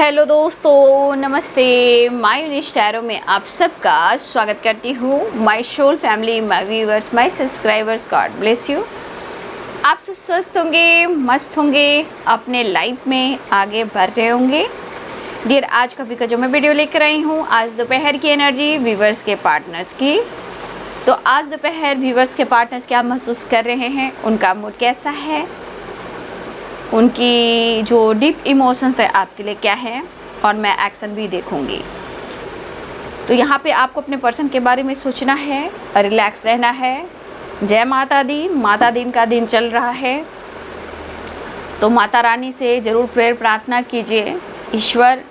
Hello दोस्तों, नमस्ते। My यूनिश tarot में आप सबका स्वागत करती हूँ। My soul family, my viewers, my subscribers, God bless you. आप सब स्वस्थ होंगे, मस्त होंगे, अपने लाइफ में आगे बढ़ रहे होंगे। डियर, आज का जो मैं वीडियो लेकर आई हूँ, आज दोपहर की एनर्जी व्यूअर्स के पार्टनर्स की। तो आज दोपहर व्यूअर्स के पार्टनर्स क्या महसूस कर रहे हैं, उनका मूड कैसा है, उनकी जो डीप इमोशंस है आपके लिए क्या है, और मैं एक्शन भी देखूंगी। तो यहाँ पे आपको अपने पर्सन के बारे में सोचना है और रिलैक्स रहना है। जय माता दी। माता दिन का दिन चल रहा है, तो माता रानी से ज़रूर प्रेयर प्रार्थना कीजिए। ईश्वर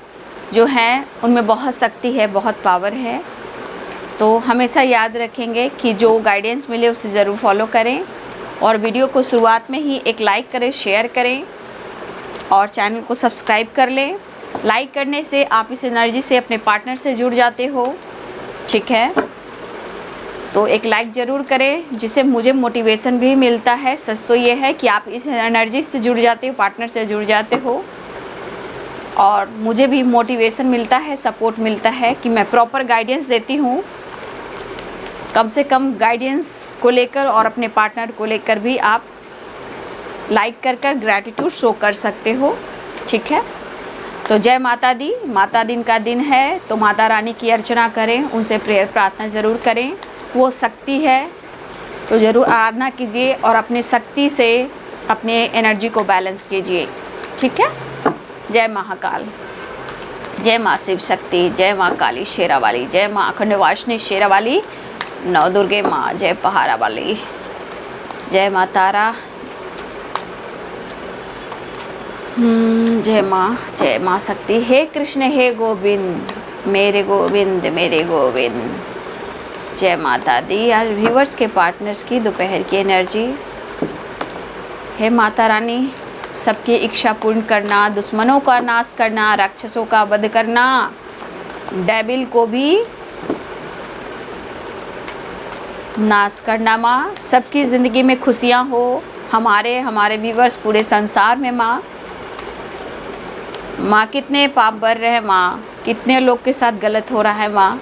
जो हैं उनमें बहुत शक्ति है, बहुत पावर है। तो हमेशा याद रखेंगे कि जो गाइडेंस मिले उसे ज़रूर फॉलो करें, और वीडियो को शुरुआत में ही एक लाइक करें, शेयर करें और चैनल को सब्सक्राइब कर लें। लाइक करने से आप इस एनर्जी से अपने पार्टनर से जुड़ जाते हो, ठीक है। तो एक लाइक ज़रूर करें, जिससे मुझे मोटिवेशन भी मिलता है। सच तो ये है कि आप इस एनर्जी से जुड़ जाते हो, पार्टनर से जुड़ जाते हो, और मुझे भी मोटिवेशन मिलता है, सपोर्ट मिलता है कि मैं प्रॉपर गाइडेंस देती हूँ। कम से कम गाइडेंस को लेकर और अपने पार्टनर को लेकर भी आप लाइक कर ग्रैटिट्यूड शो कर सकते हो, ठीक है। तो जय माता दी। माता दिन का दिन है, तो माता रानी की अर्चना करें, उनसे प्रेयर प्रार्थना ज़रूर करें। वो शक्ति है, तो ज़रूर आराधना कीजिए और अपनी शक्ति से अपने एनर्जी को बैलेंस कीजिए, ठीक है। जय महाकाल, जय माँ शिव शक्ति, जय माँ काली शेरा वाली, जय माँ अखंड वासिनी शेरा वाली, नौ दुर्गे माँ, जय पहाड़ा वाली, जय माँ तारा, जय माँ शक्ति। हे कृष्ण, हे गोविंद, मेरे गोविंद, मेरे गोविंद। जय माता दी। आज व्यूअर्स के पार्टनर्स की दोपहर की एनर्जी। हे माता रानी, सबकी इच्छा पूर्ण करना, दुश्मनों का नाश करना, राक्षसों का वध करना, डेविल को भी नाश करना। माँ, सबकी ज़िंदगी में खुशियाँ हो, हमारे व्यूअर्स, पूरे संसार में। माँ कितने पाप बढ़ रहे हैं, माँ कितने लोग के साथ गलत हो रहा है। माँ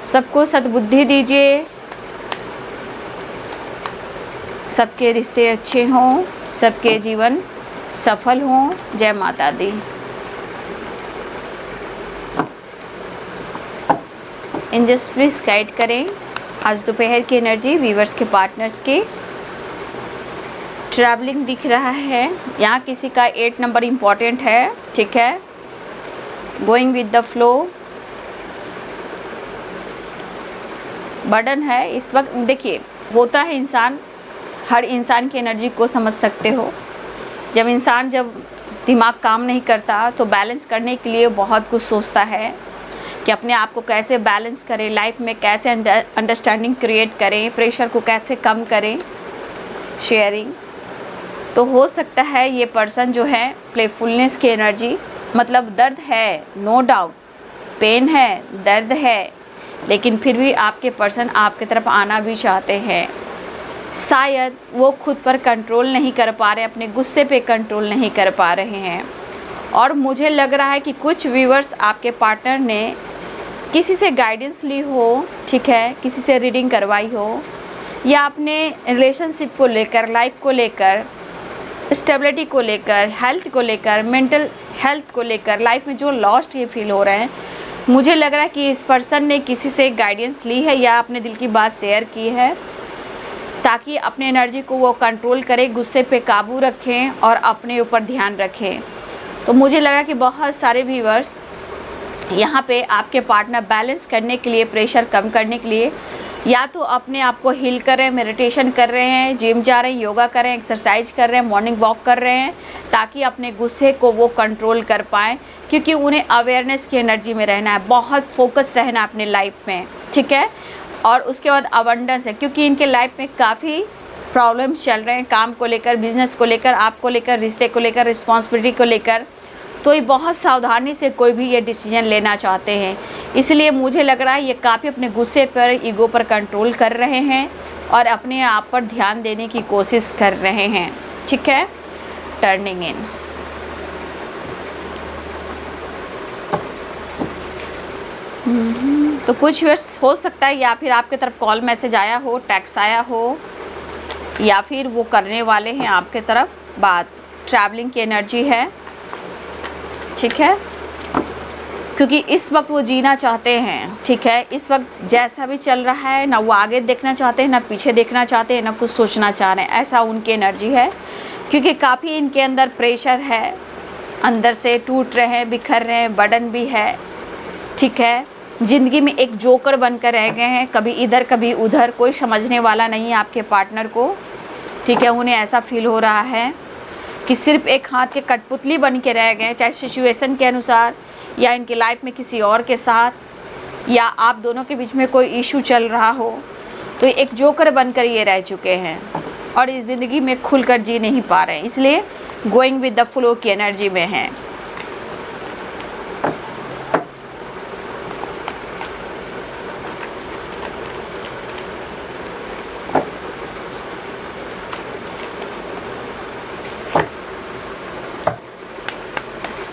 सबको सद्बुद्धि दीजिए, सबके रिश्ते अच्छे हों, सबके जीवन सफल हों। जय माता दी। एंजल्स प्लीज गाइड करें आज दोपहर की एनर्जी व्यूअर्स के पार्टनर्स की। ट्रैवलिंग दिख रहा है, यहाँ किसी का 8 नंबर इम्पॉर्टेंट है, ठीक है। Going with the flow, burden है इस वक्त। देखिए, होता है इंसान, हर इंसान की एनर्जी को समझ सकते हो। जब दिमाग काम नहीं करता तो बैलेंस करने के लिए बहुत कुछ सोचता है कि अपने आप को कैसे बैलेंस करें, लाइफ में कैसे अंडरस्टैंडिंग क्रिएट करें, प्रेशर को कैसे कम करें, शेयरिंग। तो हो सकता है ये पर्सन जो है प्लेफुलनेस की एनर्जी, मतलब दर्द है, नो डाउट, पेन है, दर्द है, लेकिन फिर भी आपके पर्सन आपकी तरफ आना भी चाहते हैं। शायद वो खुद पर कंट्रोल नहीं कर पा रहे, अपने गुस्से पे कंट्रोल नहीं कर पा रहे हैं। और मुझे लग रहा है कि कुछ व्यूअर्स, आपके पार्टनर ने किसी से गाइडेंस ली हो, ठीक है, किसी से रीडिंग करवाई हो, या अपने रिलेशनशिप को लेकर, लाइफ को लेकर, स्टेबिलिटी को लेकर, हेल्थ को लेकर, मेंटल हेल्थ को लेकर, लाइफ में जो लॉस्ट ये फील हो रहे हैं, मुझे लग रहा है कि इस पर्सन ने किसी से गाइडेंस ली है या अपने दिल की बात शेयर की है, ताकि अपने एनर्जी को वो कंट्रोल करें, गुस्से पे काबू रखें और अपने ऊपर ध्यान रखें। तो मुझे लगा कि बहुत सारे व्यूअर्स यहाँ पे आपके पार्टनर बैलेंस करने के लिए, प्रेशर कम करने के लिए, या तो अपने आप को हील कर रहे हैं, मेडिटेशन कर रहे हैं, जिम जा रहे हैं, योगा कर रहे हैं, एक्सरसाइज कर रहे हैं, मॉर्निंग वॉक कर रहे हैं, ताकि अपने गुस्से को वो कंट्रोल कर पाएँ, क्योंकि उन्हें अवेयरनेस की एनर्जी में रहना है, बहुत फोकस रहना है अपने लाइफ में, ठीक है। और उसके बाद अबंडेंस है, क्योंकि इनके लाइफ में काफ़ी प्रॉब्लम्स चल रहे हैं, काम को लेकर, बिजनेस को लेकर, आपको लेकर, रिश्ते को लेकर, रिस्पॉन्सिबिलिटी को लेकर। तो ये बहुत सावधानी से कोई भी ये डिसीजन लेना चाहते हैं, इसलिए मुझे लग रहा है ये काफ़ी अपने गुस्से पर, ईगो पर कंट्रोल कर रहे हैं और अपने आप पर ध्यान देने की कोशिश कर रहे हैं, ठीक है। टर्निंग इन, तो कुछ व्यूअर्स हो सकता है या फिर आपके तरफ कॉल मैसेज आया हो, टेक्स्ट आया हो, या फिर वो करने वाले हैं आपके तरफ बात। ट्रैवलिंग की एनर्जी है, ठीक है, क्योंकि इस वक्त वो जीना चाहते हैं, ठीक है। इस वक्त जैसा भी चल रहा है, ना वो आगे देखना चाहते हैं, ना पीछे देखना चाहते हैं, ना कुछ सोचना चाह रहे हैं, ऐसा उनकी एनर्जी है। क्योंकि काफ़ी इनके अंदर प्रेशर है, अंदर से टूट रहे हैं, बिखर रहे हैं, बर्डन भी है, ठीक है। ज़िंदगी में एक जोकर बनकर रह गए हैं, कभी इधर कभी उधर, कोई समझने वाला नहीं है आपके पार्टनर को, ठीक है। उन्हें ऐसा फील हो रहा है कि सिर्फ एक हाथ के कठपुतली बन के रह गए, चाहे सिचुएशन के अनुसार या इनकी लाइफ में किसी और के साथ, या आप दोनों के बीच में कोई इशू चल रहा हो, तो एक जोकर बनकर ये रह चुके हैं और इस ज़िंदगी में खुलकर जी नहीं पा रहे हैं, इसलिए गोइंग विद द फ्लो की एनर्जी में हैं।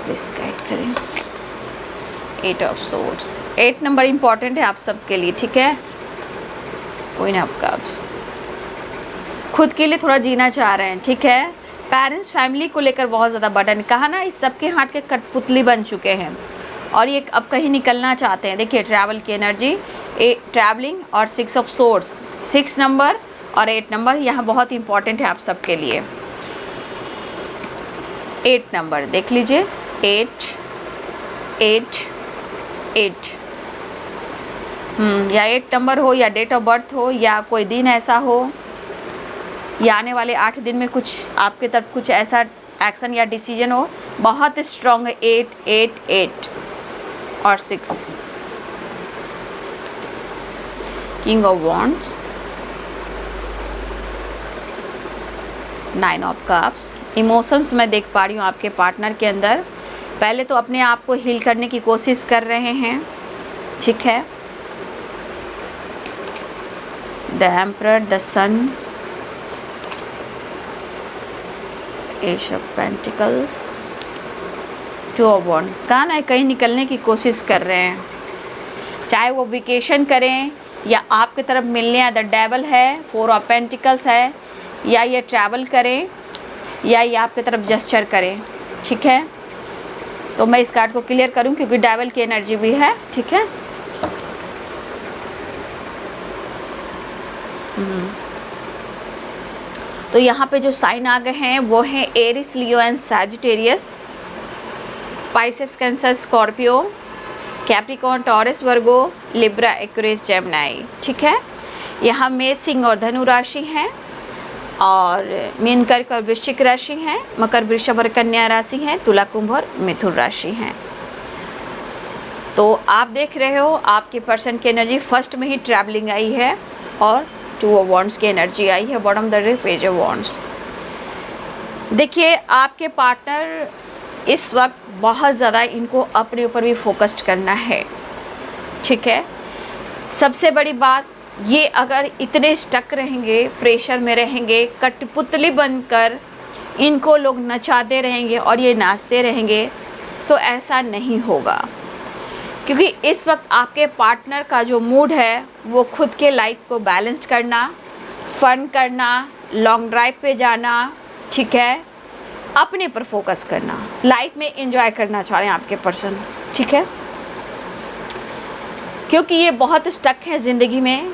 प्लीज गाइड करें। 8 ऑफ सोर्ड्स, 8 नंबर इम्पॉर्टेंट है आप सबके लिए, ठीक है। क्वीन ऑफ कप्स, खुद के लिए थोड़ा जीना चाह रहे हैं, ठीक है। पेरेंट्स फैमिली को लेकर बहुत ज़्यादा बर्डन, कहा ना, इस सबके हाथ के कठपुतली बन चुके हैं और ये अब कहीं निकलना चाहते हैं। देखिए ट्रैवल की एनर्जी, ट्रैवलिंग और 6 ऑफ सोर्ड्स, 6 नंबर और 8 नंबर यहाँ बहुत इंपॉर्टेंट है आप सबके लिए। 8 नंबर देख लीजिए, 8 8 8 या 8 नंबर हो, या डेट ऑफ बर्थ हो, या कोई दिन ऐसा हो, या आने वाले 8 दिन में कुछ आपके तरफ कुछ ऐसा एक्शन या डिसीजन हो, बहुत स्ट्रॉन्ग है। 8 8 8 और 6। King of wands, 9 of cups. Emotions मैं देख पा रही हूँ आपके पार्टनर के अंदर, पहले तो अपने आप को हील करने की कोशिश कर रहे हैं, ठीक है। The emperor, the sun, ace of pentacles, 2 of wand. कहा ना, कहीं निकलने की कोशिश कर रहे हैं, चाहे वो वेकेशन करें या आपकी तरफ मिलने, द डेवल है, 4 ऑफ पेंटिकल्स है, या ये ट्रैवल करें या ये आपकी तरफ जेस्चर करें, ठीक है। तो मैं इस कार्ड को क्लियर करूं क्योंकि डेवल की एनर्जी भी है, ठीक है। तो यहाँ पे जो साइन आ गए हैं वो हैं Aries, Leo and Sagittarius, Pisces, Cancer, Scorpio, Capricorn, Taurus, Virgo, Libra, Aquarius, Gemini, ठीक है। यहाँ मेष, सिंह और धनु राशि हैं, और मीन, कर्क और वृश्चिक राशि हैं, मकर, वृषभ और कन्या राशि हैं, तुला, कुंभ और मिथुन राशि हैं। तो आप देख रहे हो आपके पर्सन की एनर्जी फर्स्ट में ही ट्रैवलिंग आई है और 2 ऑफ वॉन्ड्स की एनर्जी आई है, bottom the deck, page of wands. देखिए आपके पार्टनर इस वक्त बहुत ज़्यादा इनको अपने ऊपर भी फोकस्ड करना है, ठीक है। सबसे बड़ी बात ये, अगर इतने स्टक रहेंगे, प्रेशर में रहेंगे, कठपुतली बनकर इनको लोग नचाते रहेंगे और ये नाचते रहेंगे, तो ऐसा नहीं होगा। क्योंकि इस वक्त आपके पार्टनर का जो मूड है वो खुद के लाइफ को बैलेंस्ड करना, फन करना, लॉन्ग ड्राइव पे जाना, ठीक है, अपने पर फोकस करना, लाइफ में एंजॉय करना चाह रहे हैं आपके पर्सन, ठीक है। क्योंकि ये बहुत स्टक है ज़िंदगी में,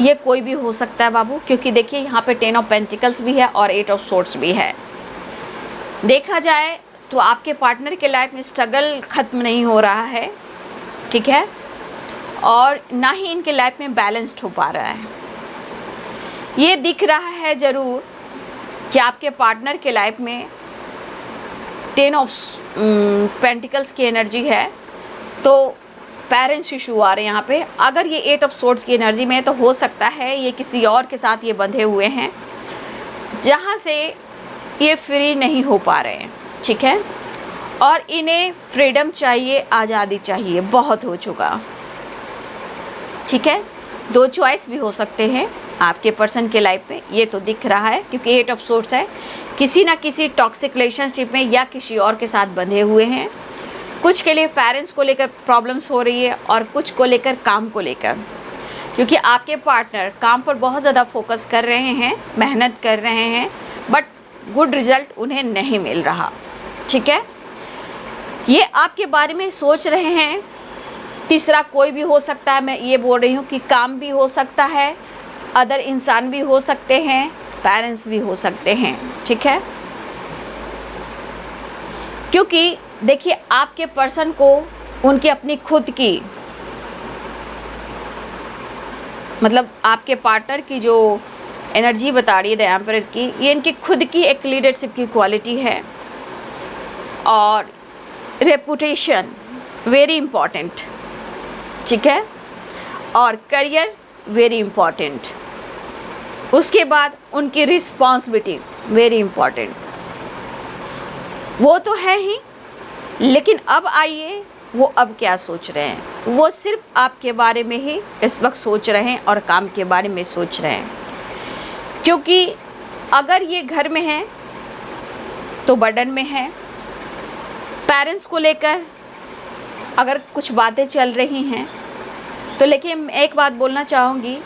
ये कोई भी हो सकता है बाबू, क्योंकि देखिए यहाँ पे 10 ऑफ पेंटिकल्स भी है और 8 ऑफ सोर्ड्स भी है। देखा जाए तो आपके पार्टनर के लाइफ में स्ट्रगल ख़त्म नहीं हो रहा है, ठीक है, और ना ही इनके लाइफ में बैलेंस्ड हो पा रहा है। ये दिख रहा है ज़रूर कि आपके पार्टनर के लाइफ में 10 ऑफ पेंटिकल्स की एनर्जी है, तो पेरेंट्स इशू आ रहे हैं यहाँ पे। अगर ये 8 ऑफ सोर्ड्स की एनर्जी में है तो हो सकता है ये किसी और के साथ ये बंधे हुए हैं जहाँ से ये फ्री नहीं हो पा रहे हैं, ठीक है, और इन्हें फ्रीडम चाहिए, आज़ादी चाहिए, बहुत हो चुका, ठीक है। 2 चॉइस भी हो सकते हैं आपके पर्सन के लाइफ में, ये तो दिख रहा है क्योंकि 8 ऑफ सोर्ड्स है, किसी ना किसी टॉक्सिक रिलेशनशिप में या किसी और के साथ बंधे हुए हैं, कुछ के लिए पेरेंट्स को लेकर प्रॉब्लम्स हो रही है और कुछ को लेकर काम को लेकर, क्योंकि आपके पार्टनर काम पर बहुत ज़्यादा फोकस कर रहे हैं, मेहनत कर रहे हैं, बट गुड रिजल्ट उन्हें नहीं मिल रहा। ठीक है, ये आपके बारे में सोच रहे हैं। तीसरा कोई भी हो सकता है, मैं ये बोल रही हूँ कि काम भी हो सकता है, अदर इंसान भी हो सकते हैं, पेरेंट्स भी हो सकते हैं। ठीक है, क्योंकि देखिए आपके पर्सन को उनकी अपनी खुद की, मतलब आपके पार्टनर की जो एनर्जी बता रही है द एम्परर की, ये इनकी खुद की एक लीडरशिप की क्वालिटी है। और रेपुटेशन वेरी इम्पॉर्टेंट, ठीक है, और करियर वेरी इम्पॉर्टेंट। उसके बाद उनकी रिस्पॉन्सिबिलिटी वेरी इम्पॉर्टेंट। वो तो है ही, लेकिन अब आइए वो अब क्या सोच रहे हैं। वो सिर्फ आपके बारे में ही इस वक्त सोच रहे हैं और काम के बारे में सोच रहे हैं, क्योंकि अगर ये घर में है तो बर्डन में है। पेरेंट्स को लेकर अगर कुछ बातें चल रही हैं तो, लेकिन एक बात बोलना चाहूँगी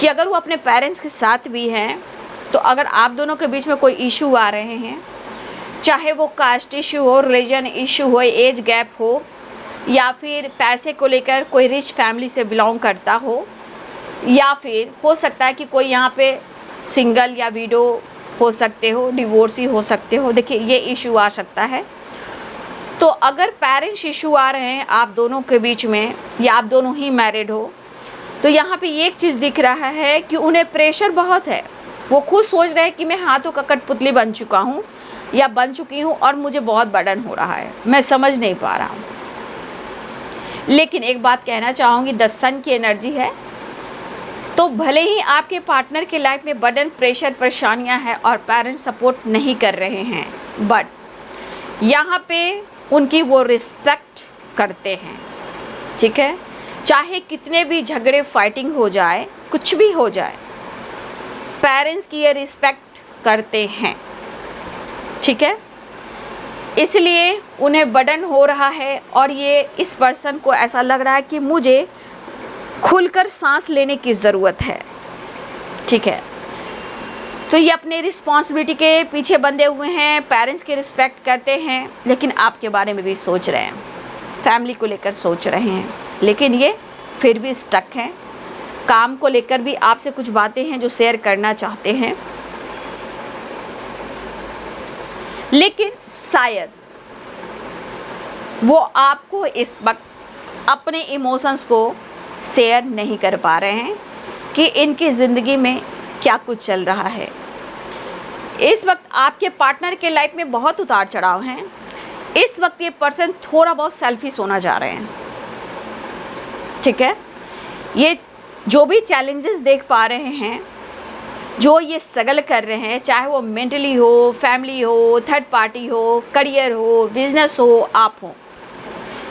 कि अगर वो अपने पेरेंट्स के साथ भी हैं तो अगर आप दोनों के बीच में कोई इशू आ रहे हैं, चाहे वो कास्ट इशू हो, रिलीजन इशू हो, एज गैप हो, या फिर पैसे को लेकर कोई रिच फैमिली से बिलोंग करता हो, या फिर हो सकता है कि कोई यहाँ पे सिंगल या विडो हो सकते हो, डिवोर्सी हो सकते हो। देखिए ये इशू आ सकता है। तो अगर पेरेंट्स इशू आ रहे हैं आप दोनों के बीच में, या आप दोनों ही मैरिड हो, तो यहाँ पे एक चीज़ दिख रहा है कि उन्हें प्रेशर बहुत है। वो खुद सोच रहे हैं कि मैं हाथों का कठपुतली बन चुका हूँ या बन चुकी हूँ और मुझे बहुत बर्डन हो रहा है, मैं समझ नहीं पा रहा हूँ। लेकिन एक बात कहना चाहूँगी, 10 सन की एनर्जी है, तो भले ही आपके पार्टनर के लाइफ में बर्डन, प्रेशर, परेशानियाँ हैं और पेरेंट्स सपोर्ट नहीं कर रहे हैं, बट यहाँ पे उनकी वो रिस्पेक्ट करते हैं। ठीक है, चाहे कितने भी झगड़े, फाइटिंग हो जाए, कुछ भी हो जाए, पेरेंट्स की ये रिस्पेक्ट करते हैं। ठीक है, इसलिए उन्हें बर्डन हो रहा है और ये इस पर्सन को ऐसा लग रहा है कि मुझे खुलकर सांस लेने की ज़रूरत है। ठीक है, तो ये अपने रिस्पॉन्सिबिलिटी के पीछे बंधे हुए हैं, पेरेंट्स की रिस्पेक्ट करते हैं, लेकिन आपके बारे में भी सोच रहे हैं, फैमिली को लेकर सोच रहे हैं, लेकिन ये फिर भी स्टक हैं। काम को लेकर भी आपसे कुछ बातें हैं जो शेयर करना चाहते हैं, लेकिन शायद वो आपको इस वक्त अपने इमोशंस को शेयर नहीं कर पा रहे हैं कि इनकी ज़िंदगी में क्या कुछ चल रहा है। इस वक्त आपके पार्टनर के लाइफ में बहुत उतार चढ़ाव हैं। इस वक्त ये पर्सन थोड़ा बहुत सेल्फिश होना चाह रहे हैं। ठीक है, ये जो भी चैलेंजेस देख पा रहे हैं, जो ये स्ट्रगल कर रहे हैं, चाहे वो मेंटली हो, फैमिली हो, थर्ड पार्टी हो, करियर हो, बिजनेस हो, आप हो,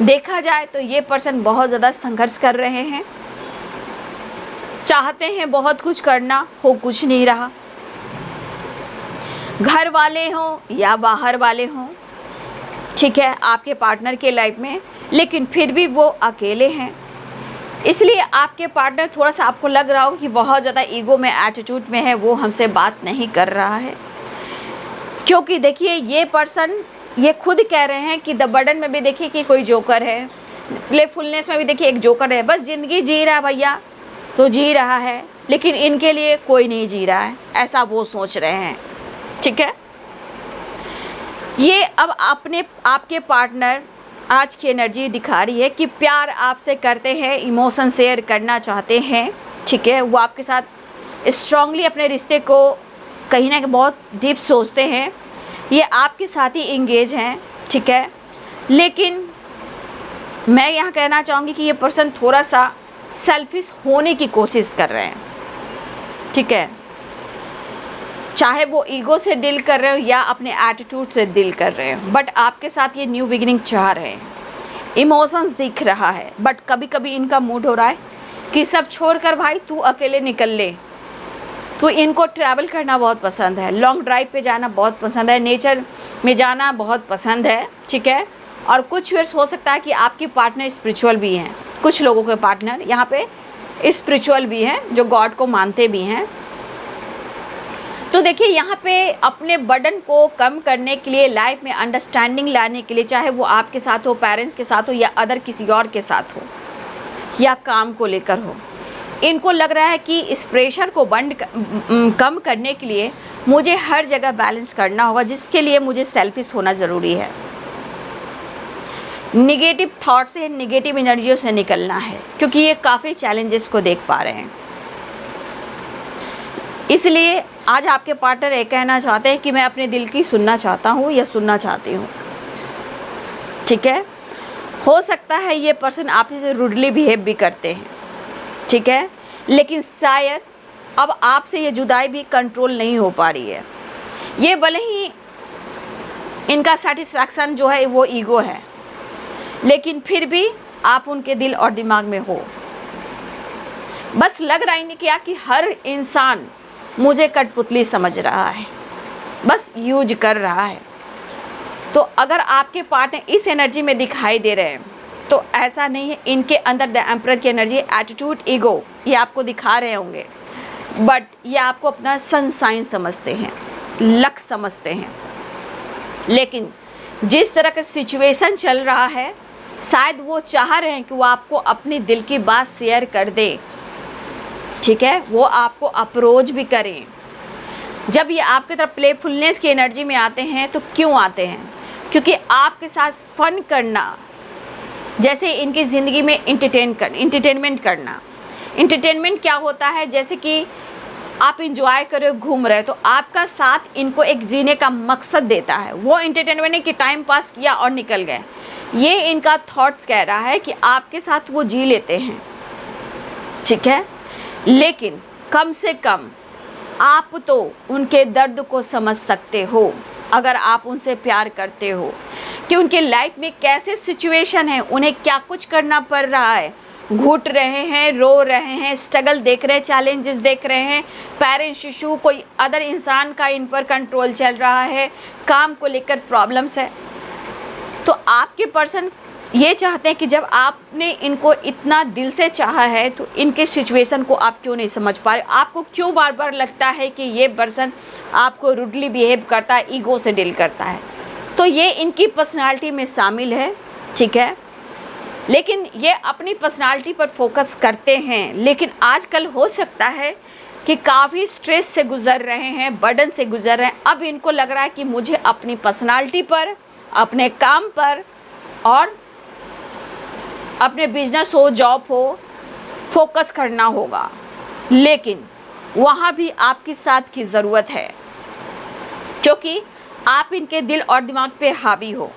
देखा जाए तो ये पर्सन बहुत ज़्यादा संघर्ष कर रहे हैं। चाहते हैं बहुत कुछ करना, हो कुछ नहीं रहा। घर वाले हों या बाहर वाले हों, ठीक है, आपके पार्टनर के लाइफ में, लेकिन फिर भी वो अकेले हैं। इसलिए आपके पार्टनर थोड़ा सा आपको लग रहा होगा कि बहुत ज़्यादा ईगो में, एटीट्यूड में है, वो हमसे बात नहीं कर रहा है। क्योंकि देखिए ये पर्सन ये खुद कह रहे हैं कि द बर्डन में भी देखिए कि कोई जोकर है, प्लेफुलनेस में भी देखिए एक जोकर है। बस ज़िंदगी जी रहा है भैया, तो जी रहा है, लेकिन इनके लिए कोई नहीं जी रहा है, ऐसा वो सोच रहे हैं। ठीक है, ये अब आपके पार्टनर आज की एनर्जी दिखा रही है कि प्यार आपसे करते हैं, इमोशन शेयर करना चाहते हैं। ठीक है, वो आपके साथ स्ट्रांगली अपने रिश्ते को कहीं ना कहीं बहुत डीप सोचते हैं। ये आपके साथ ही इंगेज हैं। ठीक है, लेकिन मैं यहाँ कहना चाहूँगी कि ये पर्सन थोड़ा सा सेल्फिश होने की कोशिश कर रहे हैं। ठीक है, चाहे वो ईगो से डील कर रहे हो या अपने एटीट्यूड से डील कर रहे हो, बट आपके साथ ये न्यू बिगिनिंग चाह रहे हैं। इमोशंस दिख रहा है, बट कभी कभी इनका मूड हो रहा है कि सब छोड़कर भाई तू अकेले निकल ले। तो इनको ट्रैवल करना बहुत पसंद है, लॉन्ग ड्राइव पे जाना बहुत पसंद है, नेचर में जाना बहुत पसंद है। ठीक है, और कुछ व्यूअर्स हो सकता है कि आपके पार्टनर स्पिरिचुअल भी हैं, कुछ लोगों के पार्टनर यहाँ पे स्पिरिचुअल भी हैं, जो गॉड को मानते भी हैं। तो देखिए यहाँ पे अपने बर्डन को कम करने के लिए, लाइफ में अंडरस्टैंडिंग लाने के लिए, चाहे वो आपके साथ हो, पेरेंट्स के साथ हो या अदर किसी और के साथ हो या काम को लेकर हो, इनको लग रहा है कि इस प्रेशर को कम करने के लिए मुझे हर जगह बैलेंस करना होगा, जिसके लिए मुझे सेल्फिश होना ज़रूरी है। निगेटिव थॉट से, निगेटिव एनर्जियों से निकलना है, क्योंकि ये काफ़ी चैलेंजेस को देख पा रहे हैं। इसलिए आज आपके पार्टनर ये कहना चाहते हैं कि मैं अपने दिल की सुनना चाहता हूँ या सुनना चाहती हूँ। ठीक है, हो सकता है ये पर्सन आपसे रूडली बिहेव भी करते हैं, ठीक है, लेकिन शायद अब आपसे ये जुदाई भी कंट्रोल नहीं हो पा रही है। ये भले ही इनका सेटिस्फैक्शन जो है वो ईगो है, लेकिन फिर भी आप उनके दिल और दिमाग में हो। बस लग रहा ही नहीं क्या कि हर इंसान मुझे कठपुतली समझ रहा है, बस यूज कर रहा है। तो अगर आपके पार्टनर इस एनर्जी में दिखाई दे रहे हैं तो ऐसा नहीं है, इनके अंदर द एम्परर की एनर्जी, एटीट्यूड, ईगो, ये आपको दिखा रहे होंगे, बट ये आपको अपना सन साइन समझते हैं, लक समझते हैं। लेकिन जिस तरह का सिचुएशन चल रहा है, शायद वो चाह रहे हैं कि वो आपको अपनी दिल की बात शेयर कर दे, ठीक है, वो आपको अप्रोच भी करें। जब ये आपकी तरफ प्लेफुलनेस की एनर्जी में आते हैं तो क्यों आते हैं? क्योंकि आपके साथ फन करना, जैसे इनकी ज़िंदगी में इंटरटेनमेंट करना। इंटरटेनमेंट क्या होता है? जैसे कि आप इंजॉय कर रहे हो, घूम रहे हो, तो आपका साथ इनको एक जीने का मकसद देता है। वो इंटरटेनमेंट नहीं कि टाइम पास किया और निकल गए, ये इनका थॉट्स कह रहा है कि आपके साथ वो जी लेते हैं, ठीक है, लेकिन कम से कम आप तो उनके दर्द को समझ सकते हो अगर आप उनसे प्यार करते हो, कि उनके लाइफ में कैसे सिचुएशन है, उन्हें क्या कुछ करना पड़ रहा है, घुट रहे हैं, रो रहे हैं, स्ट्रगल देख रहे हैं, चैलेंजेस देख रहे हैं, पेरेंट्स इशू, कोई अदर इंसान का इन पर कंट्रोल चल रहा है, काम को लेकर प्रॉब्लम्स है। तो आपके पर्सन ये चाहते हैं कि जब आपने इनको इतना दिल से चाहा है तो इनके सिचुएशन को आप क्यों नहीं समझ पा रहे, आपको क्यों बार बार लगता है कि ये पर्सन आपको रूडली बिहेव करता है, ईगो से डील करता है। तो ये इनकी पर्सनालिटी में शामिल है, ठीक है, लेकिन ये अपनी पर्सनालिटी पर फोकस करते हैं। लेकिन आजकल हो सकता है कि काफ़ी स्ट्रेस से गुज़र रहे हैं, बर्डन से गुज़र रहे हैं। अब इनको लग रहा है कि मुझे अपनी पर्सनालिटी पर, अपने काम पर और अपने बिजनेस हो, जॉब हो, फोकस करना होगा। लेकिन वहाँ भी आपकी साथ की ज़रूरत है, क्योंकि आप इनके दिल और दिमाग पे हावी हो।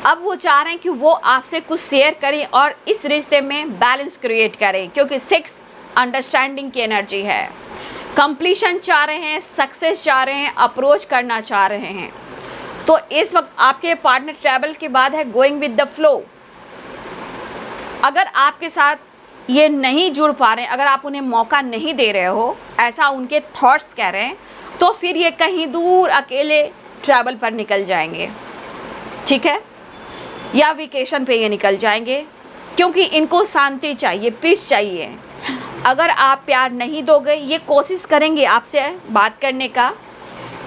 अब वो चाह रहे हैं कि वो आपसे कुछ शेयर करें और इस रिश्ते में बैलेंस क्रिएट करें, क्योंकि 6 अंडरस्टैंडिंग की एनर्जी है। कंप्लीशन चाह रहे हैं, सक्सेस चाह रहे हैं, अप्रोच करना चाह रहे हैं। तो इस वक्त आपके पार्टनर ट्रैवल के बाद है गोइंग विद द फ्लो। अगर आपके साथ ये नहीं जुड़ पा रहे हैं, अगर आप उन्हें मौका नहीं दे रहे हो, ऐसा उनके थॉट्स कह रहे हैं, तो फिर ये कहीं दूर अकेले ट्रैवल पर निकल जाएंगे, ठीक है, या वेकेशन पे ये निकल जाएंगे, क्योंकि इनको शांति चाहिए, पीस चाहिए। अगर आप प्यार नहीं दोगे, ये कोशिश करेंगे आपसे बात करने का,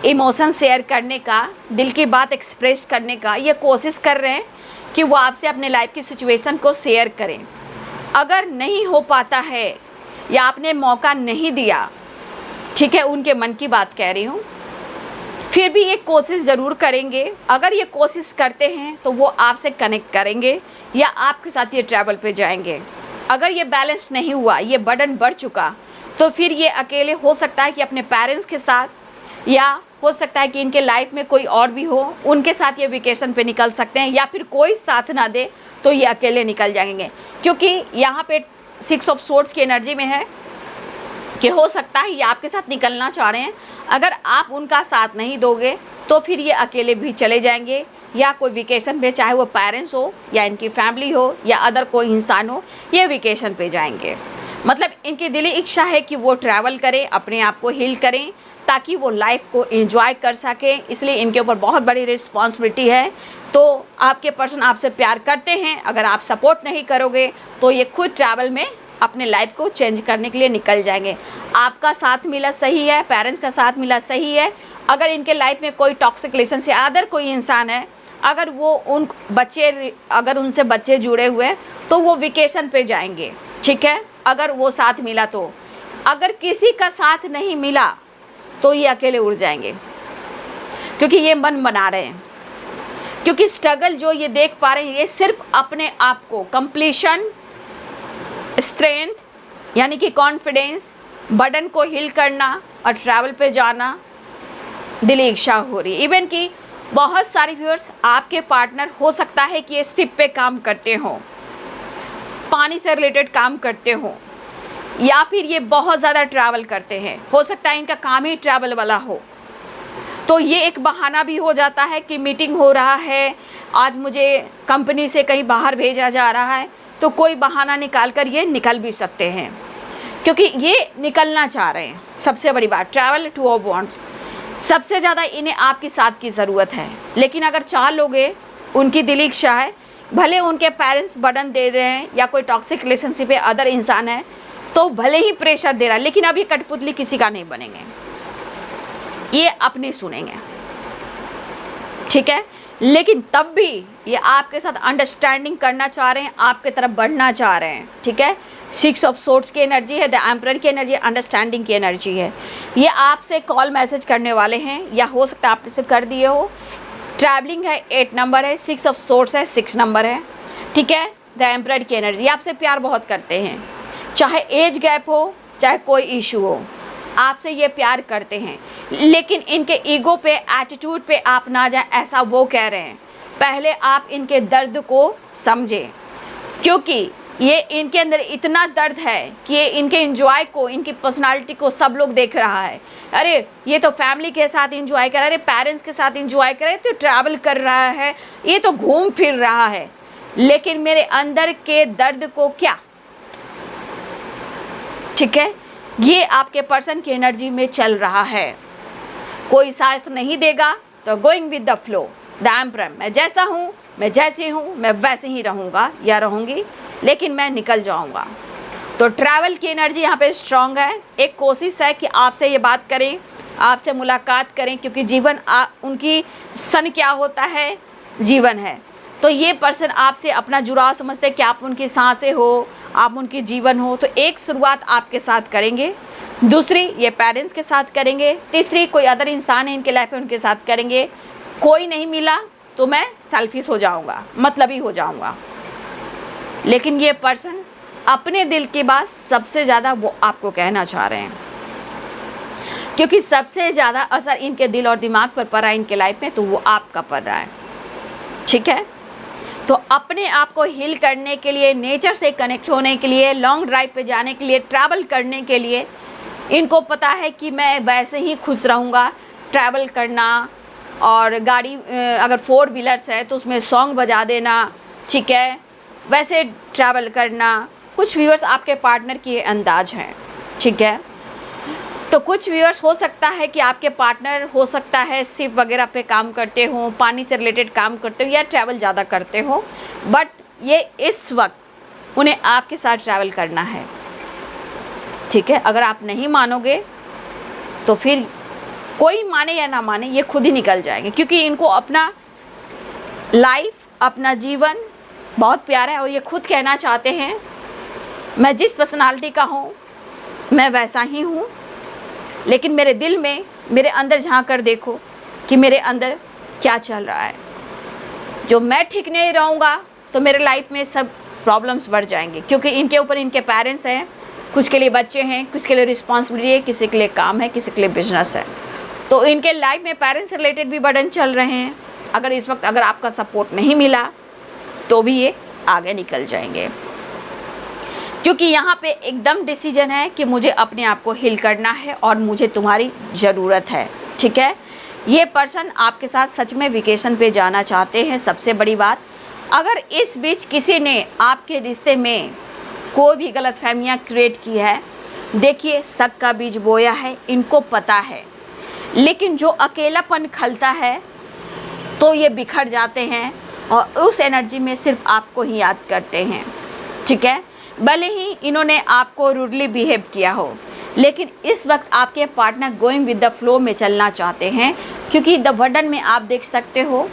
इमोशन शेयर करने का, दिल की बात एक्सप्रेस करने का, ये कोशिश कर रहे हैं कि वो आपसे अपने लाइफ की सिचुएशन को शेयर करें। अगर नहीं हो पाता है या आपने मौका नहीं दिया, ठीक है, उनके मन की बात कह रही हूँ, फिर भी ये कोशिश ज़रूर करेंगे। अगर ये कोशिश करते हैं तो वो आपसे कनेक्ट करेंगे या आपके साथ ये ट्रैवल पे जाएंगे। अगर ये बैलेंस नहीं हुआ, ये बर्डन बढ़ चुका, तो फिर ये अकेले हो सकता है कि अपने पेरेंट्स के साथ, या हो सकता है कि इनके लाइफ में कोई और भी हो, उनके साथ ये वेकेशन पे निकल सकते हैं, या फिर कोई साथ ना दे तो ये अकेले निकल जाएंगे। क्योंकि यहाँ पे 6 ऑफ सोर्ड्स की एनर्जी में है कि हो सकता है ये आपके साथ निकलना चाह रहे हैं। अगर आप उनका साथ नहीं दोगे तो फिर ये अकेले भी चले जाएंगे, या कोई वेकेशन पे, चाहे वो पेरेंट्स हो या इनकी फैमिली हो या अदर कोई इंसान हो, ये वेकेशन पे जाएंगे। मतलब इनकी दिली इच्छा है कि वो ट्रैवल करें, अपने आप को हील करें, ताकि वो लाइफ को एंजॉय कर सके, इसलिए इनके ऊपर बहुत बड़ी रिस्पॉन्सिबिलिटी है। तो आपके पर्सन आपसे प्यार करते हैं, अगर आप सपोर्ट नहीं करोगे तो ये खुद ट्रैवल में अपने लाइफ को चेंज करने के लिए निकल जाएंगे। आपका साथ मिला सही है, पेरेंट्स का साथ मिला सही है। अगर इनके लाइफ में कोई टॉक्सिक रिलेशन से अदर कोई इंसान है, अगर वो उन बच्चे अगर उनसे बच्चे जुड़े हुए हैं तो वो वेकेशन पे जाएंगे, ठीक है, अगर वो साथ मिला तो। अगर किसी का साथ नहीं मिला तो ये अकेले उड़ जाएंगे, क्योंकि ये मन बना रहे हैं, क्योंकि स्ट्रगल जो ये देख पा रहे हैं ये सिर्फ अपने आप को कंप्लीशन, स्ट्रेंथ यानी कि कॉन्फिडेंस, बर्डन को हिल करना और ट्रैवल पे जाना दिली इच्छा हो रही है। इवन कि बहुत सारे व्यूअर्स आपके पार्टनर हो सकता है कि ये शिप पे काम करते हों, पानी से रिलेटेड काम करते हों, या फिर ये बहुत ज़्यादा ट्रैवल करते हैं, हो सकता है इनका काम ही ट्रैवल वाला हो। तो ये एक बहाना भी हो जाता है कि मीटिंग हो रहा है, आज मुझे कंपनी से कहीं बाहर भेजा जा रहा है, तो कोई बहाना निकाल कर ये निकल भी सकते हैं, क्योंकि ये निकलना चाह रहे हैं। सबसे बड़ी बात, ट्रैवल टू ऑफ वॉन्ट्स, सबसे ज़्यादा इन्हें आपकी साथ की ज़रूरत है। लेकिन अगर 4 लोग हैं, उनकी दिली इच्छा है, भले उनके पेरेंट्स बर्डन दे रहे हैं या कोई टॉक्सिक रिलेशनशिप है, अदर इंसान है, तो भले ही प्रेशर दे रहा है, लेकिन अभी कठपुतली किसी का नहीं बनेंगे, ये अपने सुनेंगे, ठीक है। लेकिन तब भी ये आपके साथ अंडरस्टैंडिंग करना चाह रहे हैं, आपके तरफ बढ़ना चाह रहे हैं, ठीक है। 6 ऑफ सोर्ड्स की एनर्जी है, द एम्परर की एनर्जी, अंडरस्टैंडिंग की एनर्जी है। ये आपसे कॉल मैसेज करने वाले हैं, या हो सकता है आपसे कर दिए हो। ट्रैवलिंग है, 8 नंबर है, 6 ऑफ सोर्ड्स है, 6 नंबर है, ठीक है। द एम्परर की एनर्जी, आपसे प्यार बहुत करते हैं, चाहे एज गैप हो, चाहे कोई इशू हो, आपसे ये प्यार करते हैं। लेकिन इनके ईगो पे, एटीट्यूड पे आप ना जाए, ऐसा वो कह रहे हैं। पहले आप इनके दर्द को समझें, क्योंकि ये इनके अंदर इतना दर्द है कि ये इनके एंजॉय को, इनकी पर्सनालिटी को सब लोग देख रहा है। अरे ये तो फैमिली के साथ एंजॉय कर रहा है, पेरेंट्स के साथ एंजॉय कर रहा है, तो ट्रैवल कर रहा है, ये तो घूम फिर रहा है, लेकिन मेरे अंदर के दर्द को क्या, ठीक है। ये आपके पर्सन की एनर्जी में चल रहा है। कोई साथ नहीं देगा तो going with the flow, the emperor, मैं जैसा हूँ, मैं जैसी हूँ, मैं वैसे ही रहूँगा या रहूँगी, लेकिन मैं निकल जाऊँगा। तो ट्रैवल की एनर्जी यहाँ पे स्ट्रॉन्ग है। एक कोशिश है कि आपसे ये बात करें, आपसे मुलाकात करें, क्योंकि जीवन उनकी सन क्या होता है, जीवन है। तो ये पर्सन आपसे अपना जुड़ाव समझते हैं कि आप उनकी सांसें हो, आप उनकी जीवन हो। तो एक शुरुआत आपके साथ करेंगे, दूसरी ये पेरेंट्स के साथ करेंगे, तीसरी कोई अदर इंसान है इनके लाइफ में, उनके साथ करेंगे। कोई नहीं मिला तो मैं सेल्फिश हो जाऊंगा, मतलबी हो जाऊंगा। लेकिन ये पर्सन अपने दिल की बात सबसे ज़्यादा वो आपको कहना चाह रहे हैं, क्योंकि सबसे ज़्यादा असर इनके दिल और दिमाग पर पड़ रहा है इनके लाइफ में, तो वो आपका पड़ रहा है, ठीक है। तो अपने आप को हील करने के लिए, नेचर से कनेक्ट होने के लिए, लॉन्ग ड्राइव पे जाने के लिए, ट्रैवल करने के लिए, इनको पता है कि मैं वैसे ही खुश रहूँगा। ट्रैवल करना, और गाड़ी अगर 4 व्हीलर्स है तो उसमें सॉन्ग बजा देना, ठीक है, वैसे ट्रैवल करना। कुछ व्यूअर्स आपके पार्टनर की अंदाज हैं, ठीक है। तो कुछ व्यूअर्स हो सकता है कि आपके पार्टनर हो सकता है शिप वगैरह पे काम करते हो, पानी से रिलेटेड काम करते हो, या ट्रैवल ज़्यादा करते हो, बट ये इस वक्त उन्हें आपके साथ ट्रैवल करना है, ठीक है। अगर आप नहीं मानोगे तो फिर कोई माने या ना माने, ये खुद ही निकल जाएंगे, क्योंकि इनको अपना लाइफ, अपना जीवन बहुत प्यारा है, और ये खुद कहना चाहते हैं मैं जिस पर्सनालिटी का हूँ मैं वैसा ही हूँ, लेकिन मेरे दिल में, मेरे अंदर झांक कर देखो कि मेरे अंदर क्या चल रहा है। जो मैं ठीक नहीं रहूँगा तो मेरे लाइफ में सब प्रॉब्लम्स बढ़ जाएंगे, क्योंकि इनके ऊपर इनके पेरेंट्स हैं, कुछ के लिए बच्चे हैं, कुछ के लिए रिस्पॉन्सिबिलिटी है, किसी के लिए काम है, किसी के लिए बिजनेस है। तो इनके लाइफ में पेरेंट्स से रिलेटेड भी बर्डन चल रहे हैं। अगर इस वक्त अगर आपका सपोर्ट नहीं मिला तो भी ये आगे निकल जाएंगे, क्योंकि यहाँ पे एकदम डिसीजन है कि मुझे अपने आप को हील करना है और मुझे तुम्हारी ज़रूरत है, ठीक है। ये पर्सन आपके साथ सच में वेकेशन पे जाना चाहते हैं। सबसे बड़ी बात, अगर इस बीच किसी ने आपके रिश्ते में कोई भी गलतफहमियाँ क्रिएट की है, देखिए शक का बीज बोया है, इनको पता है लेकिन जो अकेलापन खलता है तो ये बिखर जाते हैं और उस एनर्जी में सिर्फ आपको ही याद करते हैं, ठीक है। भले ही इन्होंने आपको रूडली बिहेव किया हो, लेकिन इस वक्त आपके partner going with the flow में चलना चाहते हैं, क्योंकि द वर्डन में आप देख सकते हो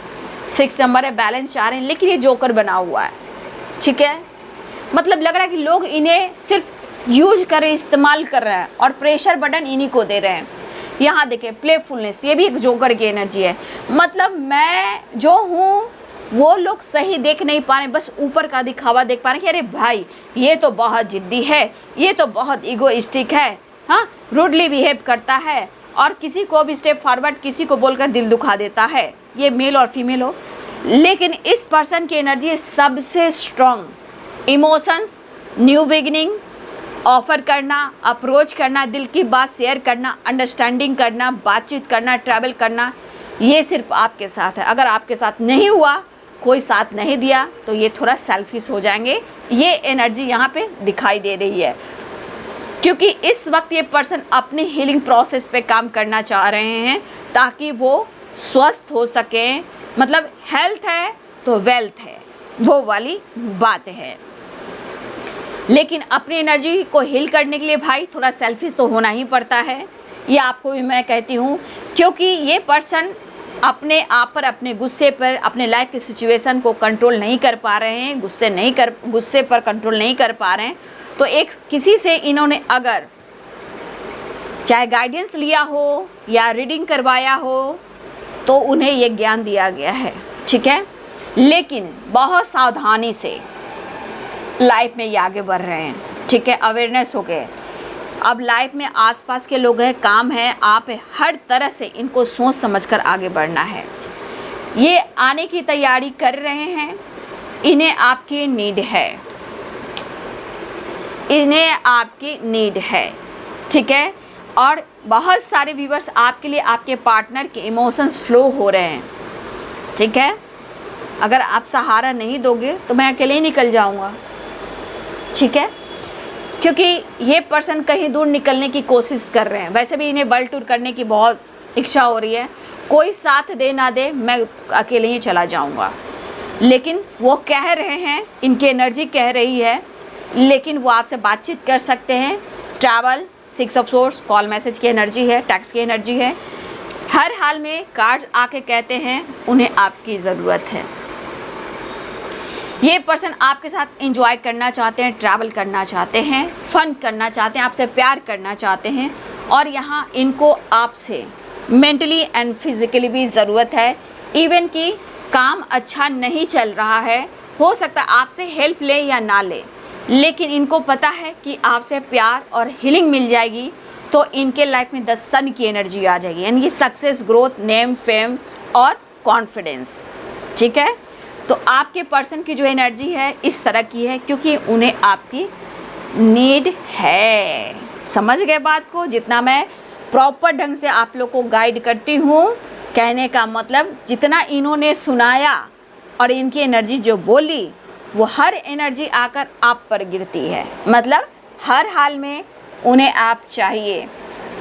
6 नंबर है, बैलेंस 4 है, लेकिन ये जोकर बना हुआ है, ठीक है। मतलब लग रहा है कि लोग इन्हें सिर्फ यूज कर रहे, इस्तेमाल कर रहे हैं और प्रेशर बटन इन्हीं को दे रहे हैं। यहाँ देखिए प्लेफुलनेस, ये भी एक जोकर की एनर्जी है। मतलब मैं जो हूँ वो लोग सही देख नहीं पा रहे, बस ऊपर का दिखावा देख पा रहे हैं कि अरे भाई ये तो बहुत जिद्दी है, ये तो बहुत ईगोइस्टिक है, हाँ, रूडली बिहेव करता है और किसी को भी स्टेप फॉरवर्ड किसी को बोलकर दिल दुखा देता है, ये मेल और फीमेल हो। लेकिन इस पर्सन की एनर्जी सबसे strong emotions, new beginning, offer करना, अप्रोच करना, दिल की बात शेयर करना, अंडरस्टैंडिंग करना, बातचीत करना, ट्रैवल करना, ये सिर्फ आपके साथ है। अगर आपके साथ नहीं हुआ, कोई साथ नहीं दिया, तो ये थोड़ा सेल्फिश हो जाएंगे। ये एनर्जी यहाँ पे दिखाई दे रही है, क्योंकि इस वक्त ये पर्सन अपनी हीलिंग प्रोसेस पे काम करना चाह रहे हैं ताकि वो स्वस्थ हो सकें। मतलब हेल्थ है तो वेल्थ है, वो वाली बात है। लेकिन अपनी एनर्जी को हील करने के लिए भाई थोड़ा सेल्फिश तो होना ही पड़ता है, ये आपको भी मैं कहती हूँ, क्योंकि ये पर्सन अपने आप पर, अपने गुस्से पर, अपने लाइफ की सिचुएशन को कंट्रोल नहीं कर पा रहे हैं, गुस्से पर कंट्रोल नहीं कर पा रहे हैं। तो एक किसी से इन्होंने अगर चाहे गाइडेंस लिया हो या रीडिंग करवाया हो तो उन्हें ये ज्ञान दिया गया है, ठीक है। लेकिन बहुत सावधानी से लाइफ में ये आगे बढ़ रहे हैं, ठीक है। अवेयरनेस हो गए, अब लाइफ में आसपास के लोग हैं, काम है, आप है, हर तरह से इनको सोच समझकर आगे बढ़ना है। ये आने की तैयारी कर रहे हैं, इन्हें आपकी नीड है, इन्हें आपकी नीड है, ठीक है। और बहुत सारे व्यूवर्स आपके लिए आपके पार्टनर के इमोशंस फ्लो हो रहे हैं, ठीक है। अगर आप सहारा नहीं दोगे तो मैं अकेले ही निकल जाऊंगा, ठीक है। क्योंकि ये पर्सन कहीं दूर निकलने की कोशिश कर रहे हैं। वैसे भी इन्हें वर्ल्ड टूर करने की बहुत इच्छा हो रही है, कोई साथ दे ना दे मैं अकेले ही चला जाऊंगा। लेकिन वो कह रहे हैं, इनकी एनर्जी कह रही है, लेकिन वो आपसे बातचीत कर सकते हैं। Travel, 6 of source, call message की एनर्जी है, टैक्स की एनर्जी है। हर हाल में कार्ड्स आके कहते हैं उन्हें आपकी ज़रूरत है। ये पर्सन आपके साथ एंजॉय करना चाहते हैं, ट्रैवल करना चाहते हैं, फन करना चाहते हैं, आपसे प्यार करना चाहते हैं। और यहाँ इनको आपसे मेंटली एंड फिज़िकली भी ज़रूरत है। इवन कि काम अच्छा नहीं चल रहा है, हो सकता है आपसे हेल्प ले या ना ले, लेकिन इनको पता है कि आपसे प्यार और हीलिंग मिल जाएगी तो इनके लाइफ में 10 सन की एनर्जी आ जाएगी, यानी कि सक्सेस, ग्रोथ, नेम, फेम और कॉन्फिडेंस, ठीक है। तो आपके पर्सन की जो एनर्जी है इस तरह की है, क्योंकि उन्हें आपकी नीड है। समझ गए बात को? जितना मैं प्रॉपर ढंग से आप लोग को गाइड करती हूँ, कहने का मतलब जितना इन्होंने सुनाया और इनकी एनर्जी जो बोली, वो हर एनर्जी आकर आप पर गिरती है। मतलब हर हाल में उन्हें आप चाहिए,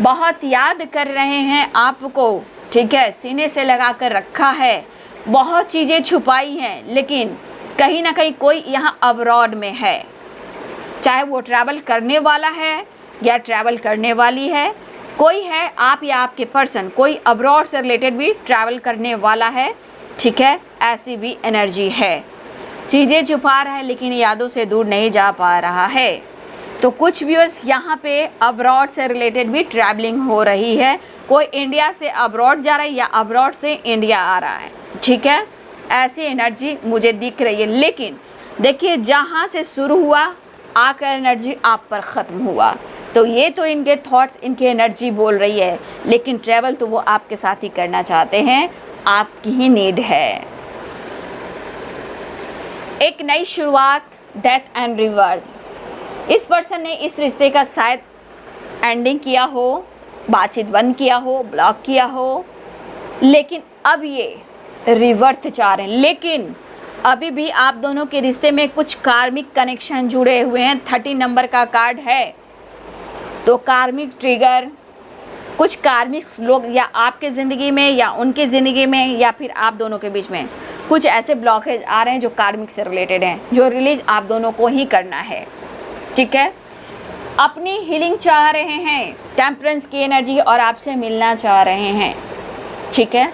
बहुत याद कर रहे हैं आपको, ठीक है, सीने से लगा कर रखा है, बहुत चीज़ें छुपाई हैं, लेकिन कहीं ना कहीं कोई यहाँ अब्रॉड में है, चाहे वो ट्रैवल करने वाला है या ट्रैवल करने वाली है, कोई है, आप या आपके पर्सन कोई अब्रॉड से रिलेटेड भी ट्रैवल करने वाला है, ठीक है। ऐसी भी एनर्जी है, चीज़ें छुपा रहा है लेकिन यादों से दूर नहीं जा पा रहा है। तो कुछ व्यूअर्स यहाँ पे अब्रॉड से रिलेटेड भी ट्रैवलिंग हो रही है, कोई इंडिया से अब्रॉड जा रहा है या अब्रॉड से इंडिया आ रहा है, ठीक है। ऐसी एनर्जी मुझे दिख रही है। लेकिन देखिए, जहाँ से शुरू हुआ आकर एनर्जी आप पर ख़त्म हुआ, तो ये तो इनके थॉट्स, इनकी एनर्जी बोल रही है, लेकिन ट्रैवल तो वो आपके साथ ही करना चाहते हैं, आपकी ही नीड है। एक नई शुरुआत, डेथ एंड रिवर्थ। इस पर्सन ने इस रिश्ते का शायद एंडिंग किया हो, बातचीत बंद किया हो, ब्लॉक किया हो, लेकिन अब ये रिवर्थ चाह रहे हैं। लेकिन अभी भी आप दोनों के रिश्ते में कुछ कार्मिक कनेक्शन जुड़े हुए हैं। 30 नंबर का कार्ड है, तो कार्मिक ट्रिगर, कुछ कार्मिक लोग या आपके ज़िंदगी में या उनकी ज़िंदगी में या फिर आप दोनों के बीच में कुछ ऐसे ब्लॉकेज आ रहे हैं जो कार्मिक से रिलेटेड हैं, जो रिलीज आप दोनों को ही करना है, ठीक है। अपनी हीलिंग चाह रहे हैं, टेम्परेंस की एनर्जी, और आपसे मिलना चाह रहे हैं, ठीक है।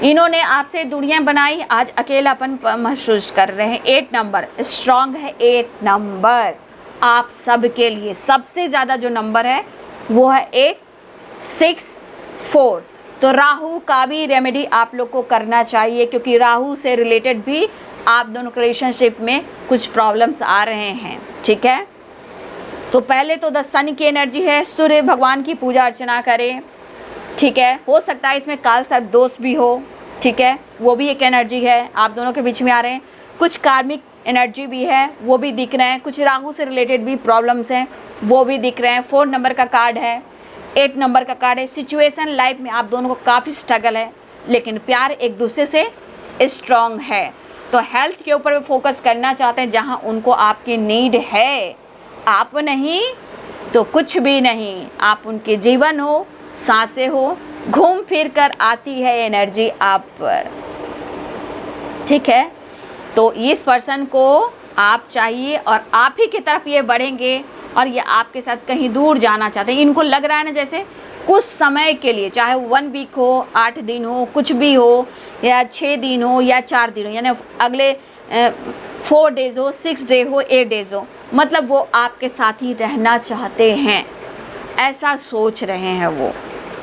इन्होंने आपसे दूरियां बनाई, आज अकेलापन महसूस कर रहे हैं। 8 नंबर स्ट्रांग है, 8 नंबर आप सब के लिए सबसे ज़्यादा जो नंबर है वो है 864। तो राहु का भी रेमेडी आप लोग को करना चाहिए, क्योंकि राहु से रिलेटेड भी आप दोनों के रिलेशनशिप में कुछ प्रॉब्लम्स आ रहे हैं, ठीक है। तो पहले तो 10 शनि की एनर्जी है, सूर्य भगवान की पूजा अर्चना करें, ठीक है। हो सकता है इसमें काल सर्प दोष भी हो, ठीक है, वो भी एक एनर्जी है आप दोनों के बीच में आ रहे हैं। कुछ कार्मिक एनर्जी भी है, वो भी दिख रहे हैं। कुछ राहु से रिलेटेड भी प्रॉब्लम्स हैं, वो भी दिख रहे हैं। 4 नंबर का कार्ड है, 8 नंबर का कार्ड है। सिचुएशन लाइफ में आप दोनों को काफ़ी स्ट्रगल है, लेकिन प्यार एक दूसरे से स्ट्रॉन्ग है। तो हेल्थ के ऊपर फोकस करना चाहते हैं, जहाँ उनको आपकी नीड है। आप नहीं तो कुछ भी नहीं, आप उनके जीवन हो, सांसें हो, घूम फिर कर आती है एनर्जी आप पर, ठीक है। तो इस पर्सन को आप चाहिए और आप ही की तरफ ये बढ़ेंगे, और ये आपके साथ कहीं दूर जाना चाहते हैं। इनको लग रहा है ना जैसे कुछ समय के लिए, चाहे 1 वीक हो, 8 दिन हो, कुछ भी हो, या 6 दिन हो या 4 दिन हो, यानी अगले 4 डेज़ हो, 6 डे हो, 8 डेज़ हो, मतलब वो आपके साथ ही रहना चाहते हैं, ऐसा सोच रहे हैं वो,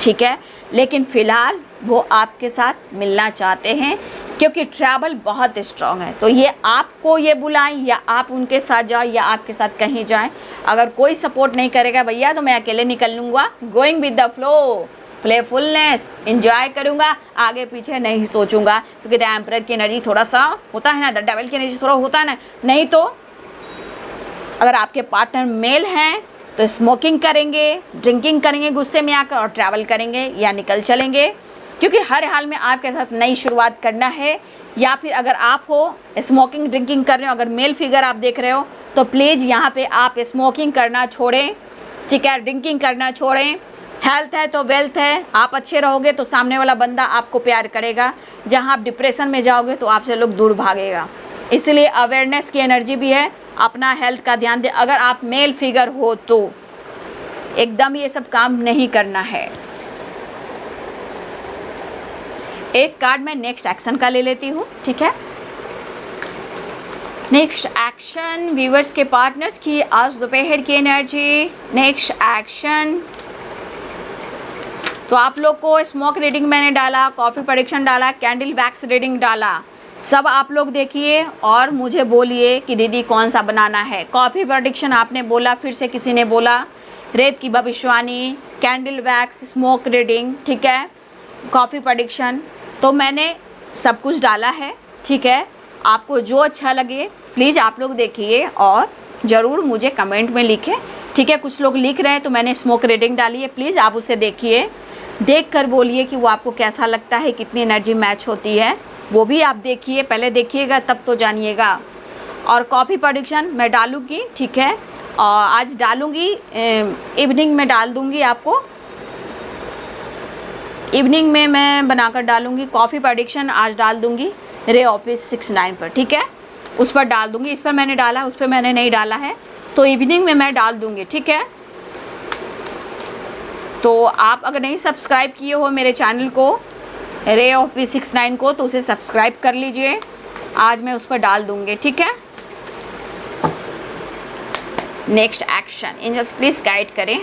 ठीक है। लेकिन फ़िलहाल वो आपके साथ मिलना चाहते हैं, क्योंकि ट्रैवल बहुत स्ट्रॉन्ग है। तो ये आपको ये बुलाएं या आप उनके साथ जाओ या आपके साथ कहीं जाएं। अगर कोई सपोर्ट नहीं करेगा भैया तो मैं अकेले निकल लूँगा, going with the flow, playfulness, enjoy करूँगा, आगे पीछे नहीं सोचूंगा। क्योंकि द एम्परर की एनर्जी थोड़ा सा होता है ना, द डेविल की एनर्जी थोड़ा होता है ना। नहीं तो अगर आपके पार्टनर मेल हैं तो स्मोकिंग करेंगे, ड्रिंकिंग करेंगे गुस्से में आकर, और ट्रैवल करेंगे या निकल चलेंगे, क्योंकि हर हाल में आपके साथ नई शुरुआत करना है। या फिर अगर आप हो स्मोकिंग ड्रिंकिंग कर रहे हो, अगर मेल फिगर आप देख रहे हो, तो प्लीज़ यहाँ पे आप स्मोकिंग करना छोड़ें, ठीक है, ड्रिंकिंग करना छोड़ें। हेल्थ है तो वेल्थ है, आप अच्छे रहोगे तो सामने वाला बंदा आपको प्यार करेगा। जहाँ आप डिप्रेशन में जाओगे तो आपसे लोग दूर भागेगा। इसलिए अवेयरनेस की एनर्जी भी है, अपना हेल्थ का ध्यान दें। अगर आप मेल फिगर हो तो एकदम ये सब काम नहीं करना है। एक कार्ड मैं नेक्स्ट एक्शन का ले लेती हूँ, ठीक है। नेक्स्ट एक्शन व्यूअर्स के पार्टनर्स की आज दोपहर की एनर्जी। नेक्स्ट एक्शन, तो आप लोग को स्मोक रीडिंग मैंने डाला, कॉफ़ी प्रेडिक्शन डाला, कैंडल वैक्स रीडिंग डाला, सब आप लोग देखिए और मुझे बोलिए कि दीदी कौन सा बनाना है। कॉफ़ी प्रेडिक्शन आपने बोला, फिर से किसी ने बोला, रेत की भविष्यवाणी, कैंडल वैक्स, स्मोक रीडिंग, ठीक है, कॉफ़ी प्रेडिक्शन, तो मैंने सब कुछ डाला है, ठीक है। आपको जो अच्छा लगे प्लीज़ आप लोग देखिए और ज़रूर मुझे कमेंट में लिखें, ठीक है। कुछ लोग लिख रहे हैं तो मैंने स्मोक रीडिंग डाली है, प्लीज़ आप उसे देखिए, देख कर बोलिए कि वो आपको कैसा लगता है, कितनी एनर्जी मैच होती है, वो भी आप देखिए, पहले देखिएगा तब तो जानिएगा। और कॉफ़ी प्रेडिक्शन मैं डालूँगी, ठीक है, और आज डालूँगी, इवनिंग में डाल दूँगी आपको, इवनिंग में मैं बनाकर डालूँगी। कॉफ़ी प्रेडिक्शन आज डाल दूँगी रे ऑफिस 69 पर, ठीक है, उस पर डाल दूँगी। इस पर मैंने डाला, उस पर मैंने नहीं डाला है, तो इवनिंग में मैं डाल दूँगी, ठीक है। तो आप अगर नहीं सब्सक्राइब किए हो मेरे चैनल को रे ऑफिस 69 को, तो उसे सब्सक्राइब कर लीजिए, आज मैं उस पर डाल दूँगी, ठीक है। Next action angels please guide करें।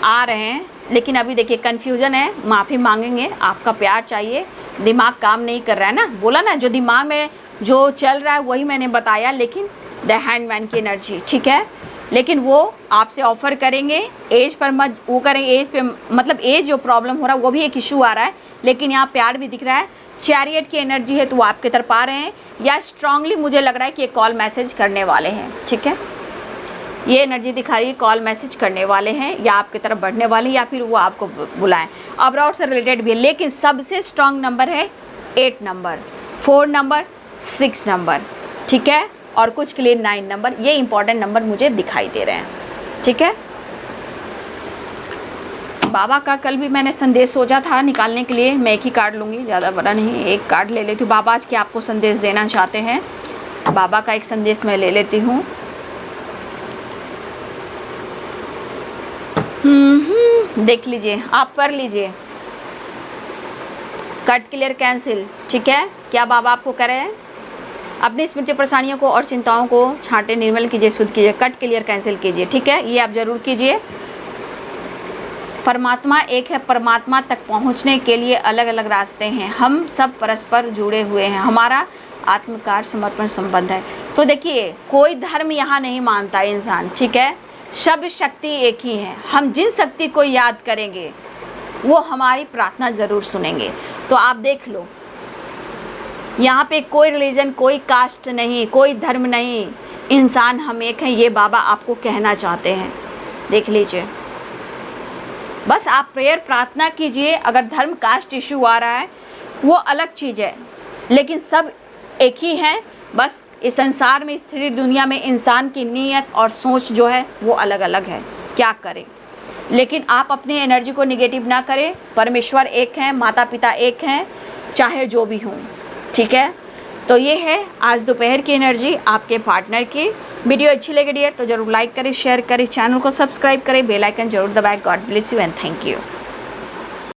आ रहे हैं, लेकिन अभी देखिए कन्फ्यूज़न है, माफ़ी मांगेंगे, आपका प्यार चाहिए, दिमाग काम नहीं कर रहा है ना, बोला ना, जो दिमाग में जो चल रहा है वही मैंने बताया। लेकिन द हैंडमैन की एनर्जी, ठीक है, लेकिन वो आपसे ऑफ़र करेंगे, एज पर मत वो करेंगे, एज पे मतलब एज जो प्रॉब्लम हो रहा है वो भी एक इशू आ रहा है, लेकिन यहाँ प्यार भी दिख रहा है। चैरियट की एनर्जी है तो वो आपके तरफ आ रहे हैं, या स्ट्रांगली मुझे लग रहा है कि ये कॉल मैसेज करने वाले हैं, ठीक है, ये एनर्जी दिखा रही है, कॉल मैसेज करने वाले हैं या आपकी तरफ बढ़ने वाले हैं, या फिर वो आपको बुलाएं। अब्रॉड से रिलेटेड भी है, लेकिन सबसे स्ट्रांग नंबर है 8 नंबर, 4 नंबर, 6 नंबर, ठीक है, और कुछ के लिए 9 नंबर, ये इंपॉर्टेंट नंबर मुझे दिखाई दे रहे हैं। ठीक है। बाबा का कल भी मैंने संदेश सोचा था निकालने के लिए, मैं एक ही कार्ड लूँगी, ज़्यादा बड़ा नहीं, एक कार्ड ले लेती हूँ। बाबा आज क्या आपको संदेश देना चाहते हैं, बाबा का एक संदेश मैं ले लेती हूँ। देख लीजिए, आप पढ़ लीजिए। Cut, clear, cancel. ठीक है, क्या बाबा आपको कह रहे हैं? अपनी स्मृति परेशानियों को और चिंताओं को छांटे, निर्मल कीजिए, शुद्ध कीजिए, कट, क्लियर, कैंसिल कीजिए। ठीक है, ये आप जरूर कीजिए। परमात्मा एक है, परमात्मा तक पहुंचने के लिए अलग अलग रास्ते हैं, हम सब परस्पर जुड़े हुए हैं, हमारा आत्मकार समर्पण संबंध है। तो देखिए, कोई धर्म यहाँ नहीं मानता इंसान, ठीक है, सब शक्ति एक ही है। हम जिन शक्ति को याद करेंगे वो हमारी प्रार्थना ज़रूर सुनेंगे। तो आप देख लो, यहाँ पे कोई रिलीजन, कोई कास्ट नहीं, कोई धर्म नहीं, इंसान हम एक हैं, ये बाबा आपको कहना चाहते हैं। देख लीजिए, बस आप प्रेयर प्रार्थना कीजिए। अगर धर्म कास्ट इशू आ रहा है वो अलग चीज़ है, लेकिन सब एक ही हैं। बस इस संसार में, इस थ्री दुनिया में इंसान की नीयत और सोच जो है वो अलग अलग है, क्या करें। लेकिन आप अपनी एनर्जी को निगेटिव ना करें। परमेश्वर एक हैं, माता पिता एक हैं, चाहे जो भी हों। ठीक है, तो ये है आज दोपहर की एनर्जी आपके पार्टनर की। वीडियो अच्छी लगी डियर तो जरूर लाइक करें, शेयर करें, चैनल को सब्सक्राइब करें, बेल आइकन जरूर दबाएं। God bless you and thank you.